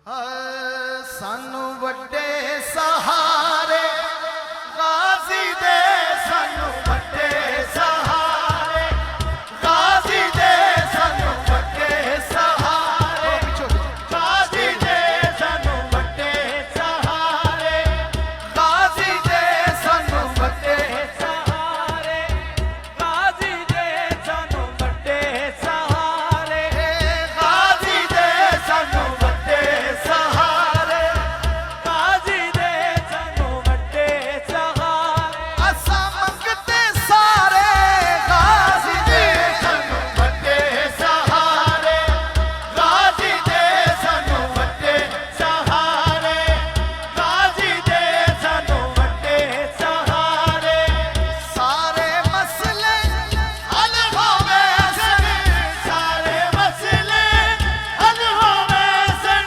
ਸਾਨੂੰ ਵੱਡੇ ਸਹਾਰੇ ਗਾਜ਼ੀ ਦੇ, ਸਾਨੂੰ ਵੱਡੇ ਸਹਾਰੇ ਗਾਜ਼ੀ ਦੇ, ਸਾਨੂੰ ਵੱਡੇ ਸਹਾਰੇ ਗਾਜ਼ੀ ਦੇ, ਸਾਨੂੰ ਵੱਡੇ ਸਹਾਰੇ ਗਾਜ਼ੀ ਦੇ, ਸਾਨੂੰ ਵੱਡੇ ਸਹਾਰੇ ਗਾਜ਼ੀ ਦੇ, ਸਾਨੂੰ ਵੱਡੇ ਸਹਾਰੇ ਗਾਜ਼ੀ ਦੇ, ਸਾਨੂੰ ਵੱਡੇ ਸਹਾਰੇ ਗਾਜ਼ੀ ਦੇ, ਸਾਨੂੰ ਵੱਡੇ ਸਹਾਰੇ ਅਸਾਂ ਮੰਗਤੇ ਸਾਰੇ ਗਾਜ਼ੀ ਦੇ, ਸਾਨੂੰ ਵੱਡੇ ਸਹਾਰੇ ਗਾਜ਼ੀ ਦੇ, ਸਾਨੂੰ ਵੱਡੇ ਸਹਾਰੇ ਗਾਜ਼ੀ ਦੇ, ਸਾਨੂੰ ਵੱਡੇ ਸਹਾਰੇ ਸਾਰੇ ਮਸਲੇ ਹੱਲ ਹੋਵੇ ਸਣ, ਸਾਰੇ ਮਸਲੇ ਹੱਲ ਹੋਵੇ ਸਣ,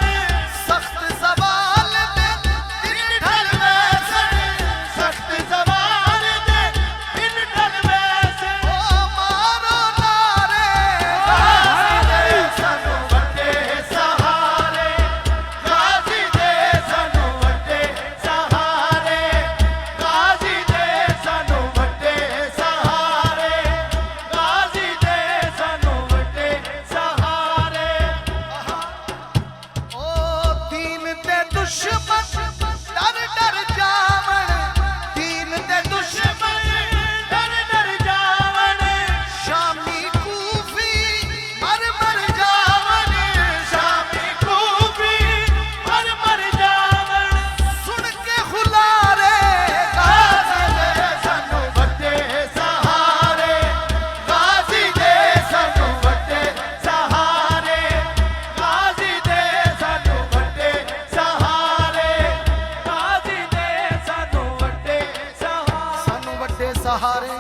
ਸਖਤ ਸਵਾਲ ਦੇ ਦਿਨ ਢਲਵੇ ਸਣ, ਸਖਤ ਸਵਾਲ ਦੇ ਦਿਨ ਢਲਵੇ ਸਣ, ਓ ਮਾਰੋ ਨਾਰੇ ਗਾਜ਼ੀ ਦੇ, ਸਾਨੂੰ ਵੱਡੇ ਸਹਾਰੇ ਗਾਜ਼ੀ ਦੇ, ਸਾਨੂੰ ਵੱਡੇ ਸਹਾਰੇ ਗਾਜ਼ੀ ਦੇ, ਸਾਨੂੰ ਵੱਡੇ ਸਹਾਰੇ ਗਾਜ਼ੀ ਦੇ, ਸਾਨੂੰ ਵੱਡੇ ਸਹਾਰੇ ਓ ਦੀਨ ਤੇ ਦੁਸ਼ਮਣ ਡਰ ਡਰ ਜਾਵਣ, ਦੀਨ ਤੇ ਦੁਸ਼ਮਣ ਡਰ ਡਰ ਜਾਵਣ, ਸ਼ਾਮੀ ਕੂਫੀ ਮਰ ਮਰ ਜਾਵਣ, ਸ਼ਾਮੀ ਕੂਫੀ ਮਰ ਮਰ ਜਾਵਣ, ਸੁਣ ਕੇ ਹੁਲਾਰੇ ਗਾਜ਼ੀ ਦੇ, ਸਾਨੂੰ ਵੱਡੇ ਸਹਾਰੇ ਗਾਜ਼ੀ ਦੇ, ਸਾਨੂੰ ਵੱਡੇ ਸਹਾਰੇ ਗਾਜ਼ੀ ਦੇ, ਸਾਨੂੰ ਵੱਡੇ ਸਹਾਰੇ ਗਾਜ਼ੀ ਦੇ, ਸਾਨੂੰ ਵੱਡੇ ਸਹਾਰੇ ਸਾਨੂੰ ਵੱਡੇ ਸਹਾਰੇ